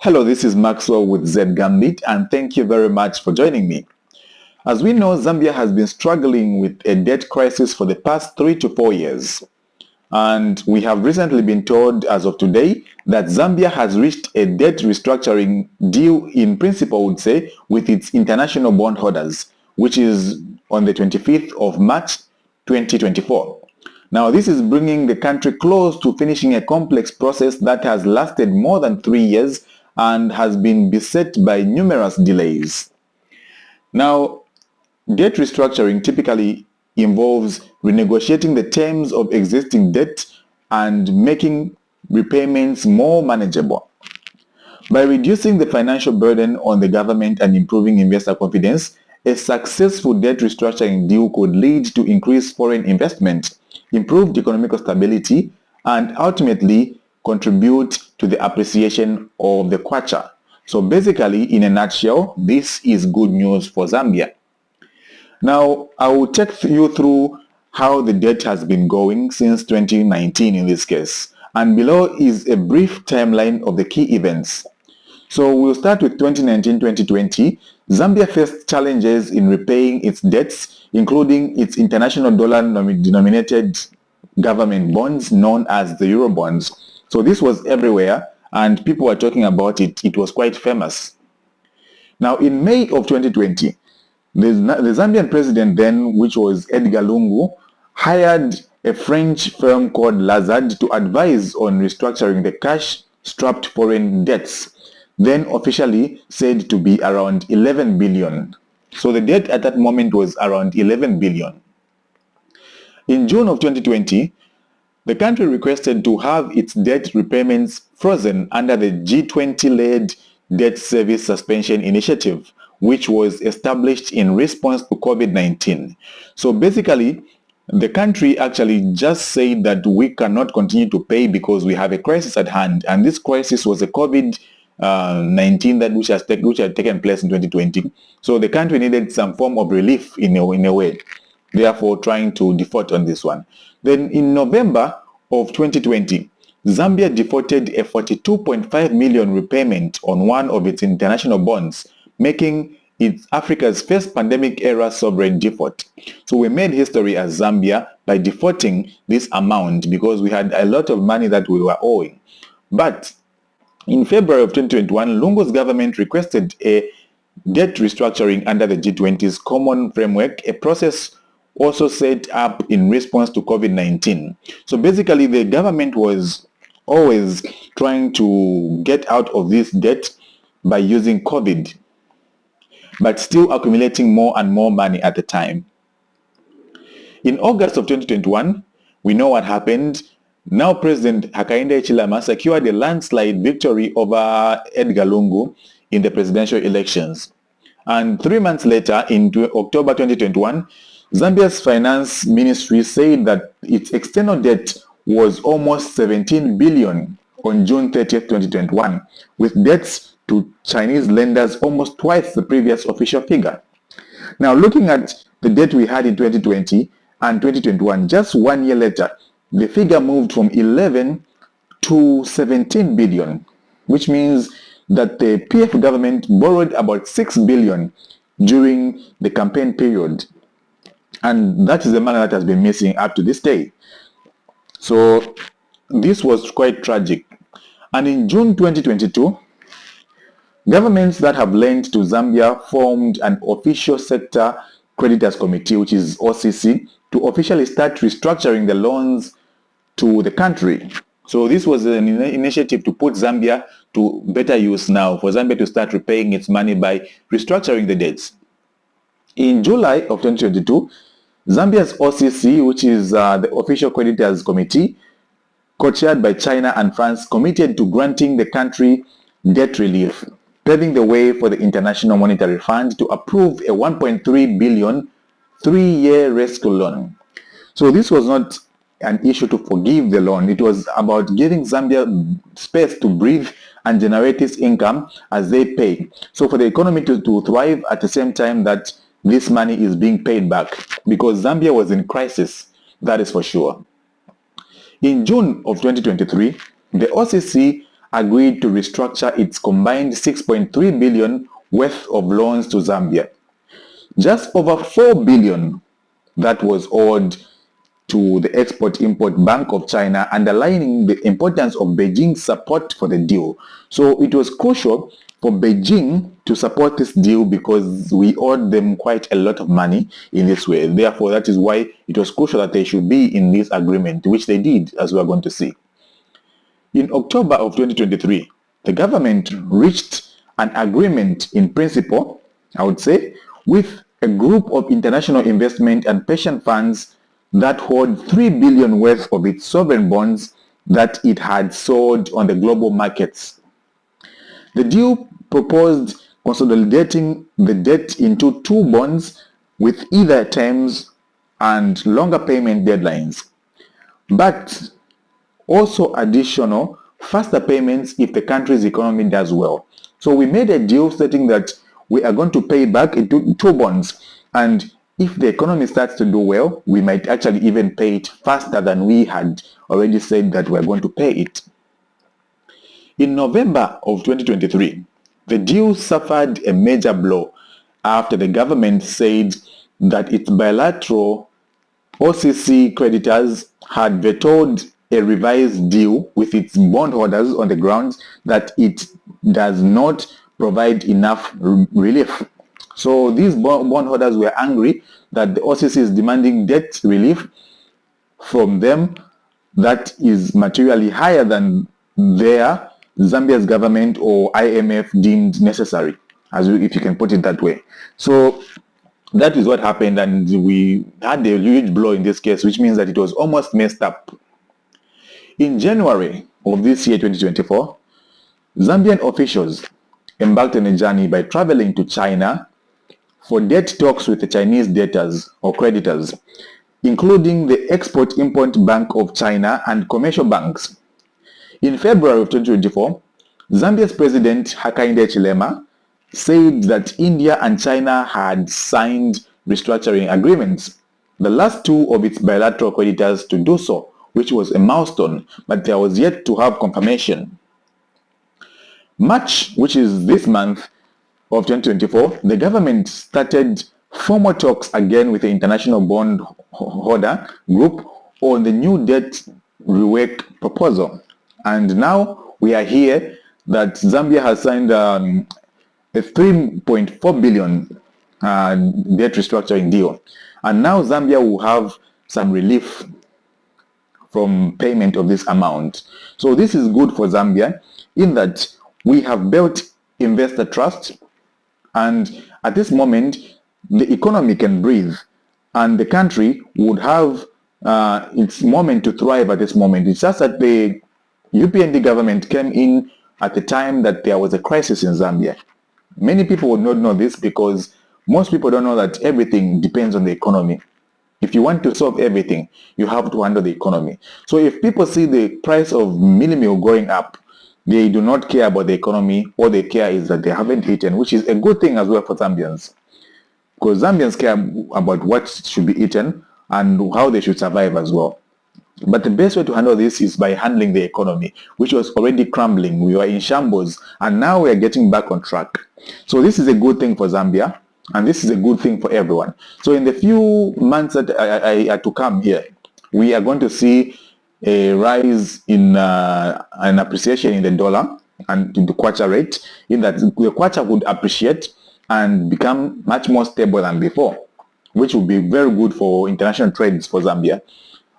Hello, this is Maxwell with ZAMBIAN, and thank you very much for joining me. As we know, Zambia has been struggling with a debt crisis for the past 3 to 4 years. And we have recently been told as of today that Zambia has reached a debt restructuring deal in principle, I would say, with its international bondholders, which is on the 25th of March 2024. Now, this is bringing the country close to finishing a complex process that has lasted more than 3 years and has been beset by numerous delays. Now, debt restructuring typically involves renegotiating the terms of existing debt and making repayments more manageable. By reducing the financial burden on the government and improving investor confidence, a successful debt restructuring deal could lead to increased foreign investment, improved economic stability, and ultimately contribute to the appreciation of the Kwacha. So basically, in a nutshell, this is good news for Zambia. Now, I will take you through how the debt has been going since 2019 in this case. And below is a brief timeline of the key events. So we'll start with 2019-2020. Zambia faced challenges in repaying its debts, including its international dollar-denominated government bonds known as the Euro bonds. So this was everywhere and people were talking about it. It was quite famous. Now in May of 2020, the Zambian president then, which was Edgar Lungu, hired a French firm called Lazard to advise on restructuring the cash-strapped foreign debts, then officially said to be around 11 billion. So the debt at that moment was around 11 billion. In June of 2020, the country requested to have its debt repayments frozen under the G20-led Debt Service Suspension Initiative, which was established in response to COVID-19. So basically, the country actually just said that we cannot continue to pay because we have a crisis at hand, and this crisis was a COVID-19 which had taken place in 2020. So the country needed some form of relief in a way, therefore trying to default on this one. Then in November of 2020, Zambia defaulted a 42.5 million repayment on one of its international bonds, making it Africa's first pandemic-era sovereign default. So we made history as Zambia by defaulting this amount because we had a lot of money that we were owing. But in February of 2021, Lungu's government requested a debt restructuring under the G20's common framework, a process also set up in response to COVID-19. So basically, the government was always trying to get out of this debt by using COVID, but still accumulating more and more money at the time. In August of 2021, we know what happened. Now President Hakainde Hichilema secured a landslide victory over Edgar Lungu in the presidential elections. And 3 months later, in October 2021, Zambia's finance ministry said that its external debt was almost 17 billion on June 30th, 2021, with debts to Chinese lenders almost twice the previous official figure. Now, looking at the debt we had in 2020 and 2021, just 1 year later, the figure moved from 11 to 17 billion, which means that the PF government borrowed about 6 billion during the campaign period. And that is the money that has been missing up to this day. So this was quite tragic. And in June 2022, governments that have lent to Zambia formed an official sector creditors committee, which is OCC, to officially start restructuring the loans to the country. So this was an initiative to put Zambia to better use now, for Zambia to start repaying its money by restructuring the debts. In July of 2022, Zambia's OCC, which is the official creditors committee, co-chaired by China and France, committed to granting the country debt relief, paving the way for the International Monetary Fund to approve a 1.3 billion 3-year rescue loan. So this was not an issue to forgive the loan. It was about giving Zambia space to breathe and generate its income as they pay. So for the economy to thrive at the same time that this money is being paid back, because Zambia was in crisis, that is for sure. In June of 2023, the OCC agreed to restructure its combined 6.3 billion worth of loans to Zambia. Just over 4 billion that was owed to the Export-Import Bank of China, underlining the importance of Beijing's support for the deal. So it was crucial for Beijing to support this deal because we owed them quite a lot of money in this way. Therefore, that is why it was crucial that they should be in this agreement, which they did, as we are going to see. In October of 2023, the government reached an agreement in principle, I would say, with a group of international investment and pension funds that hold 3 billion worth of its sovereign bonds that it had sold on the global markets. The deal proposed consolidating the debt into 2 bonds with either terms and longer payment deadlines, but also additional faster payments if the country's economy does well. So we made a deal stating that we are going to pay back into 2 bonds, and if the economy starts to do well, we might actually even pay it faster than we had already said that we're going to pay it. In November of 2023, the deal suffered a major blow after the government said that its bilateral OCC creditors had vetoed a revised deal with its bondholders on the grounds that it does not provide enough relief. So these bondholders were angry that the OCC is demanding debt relief from them that is materially higher than their Zambia's government or IMF deemed necessary, if you can put it that way. So that is what happened, and we had a huge blow in this case, which means that it was almost messed up. In January of this year, 2024, Zambian officials embarked on a journey by traveling to China for debt talks with the Chinese debtors or creditors, including the Export-Import Bank of China and commercial banks. In February of 2024, Zambia's President Hakainde Hichilema said that India and China had signed restructuring agreements, the last 2 of its bilateral creditors to do so, which was a milestone, but there was yet to have confirmation. March, which is this month of 2024, the government started formal talks again with the International Bond Holder Group on the new debt rework proposal. And now we are here that Zambia has signed a 3.4 billion debt restructuring deal. And now Zambia will have some relief from payment of this amount. So this is good for Zambia in that we have built investor trust, and at this moment the economy can breathe and the country would have its moment to thrive at this moment. It's just that the UPND government came in at the time that there was a crisis in Zambia. Many people would not know this because most people don't know that everything depends on the economy. If you want to solve everything, you have to handle the economy. So if people see the price of meal going up, they do not care about the economy. What they care is that they haven't eaten, which is a good thing as well for Zambians. Because Zambians care about what should be eaten and how they should survive as well. But the best way to handle this is by handling the economy, which was already crumbling. We were in shambles, and now we are getting back on track. So this is a good thing for Zambia, and this is a good thing for everyone. So in the few months that are to come here, we are going to see a rise in an appreciation in the dollar and in the Kwacha rate, in that the Kwacha would appreciate and become much more stable than before, which would be very good for international trades for Zambia.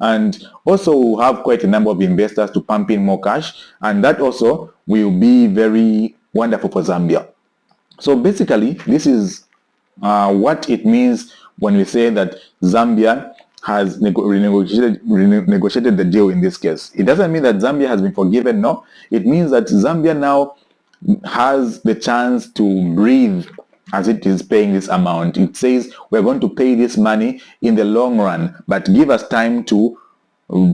And also we'll have quite a number of investors to pump in more cash, and that also will be very wonderful for Zambia. So basically this is what it means when we say that Zambia has renegotiated the deal in this case. It doesn't mean that Zambia has been forgiven, no. It means that Zambia now has the chance to breathe as it is paying this amount. It says we're going to pay this money in the long run, but give us time to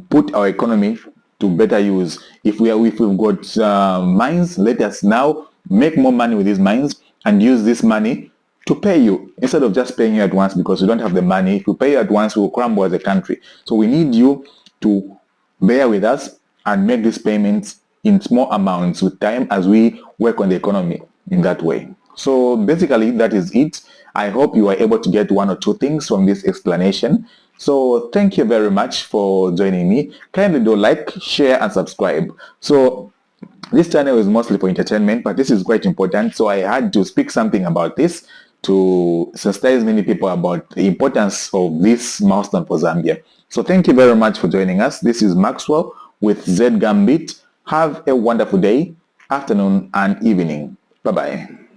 put our economy to better use. If we've got mines, let us now make more money with these mines and use this money to pay you instead of just paying you at once, because we don't have the money. If we pay you at once, we will crumble as a country. So we need you to bear with us and make these payments in small amounts with time as we work on the economy in that way. So basically that is it. I hope you are able to get one or two things from this explanation. So thank you very much for joining me. Kindly do like, share and subscribe. So this channel is mostly for entertainment, but this is quite important, so I had to speak something about this to sensitize many people about the importance of this milestone for Zambia. So thank you very much for joining us. This is Maxwell with Z Gambit. Have a wonderful day, afternoon and evening. Bye-bye.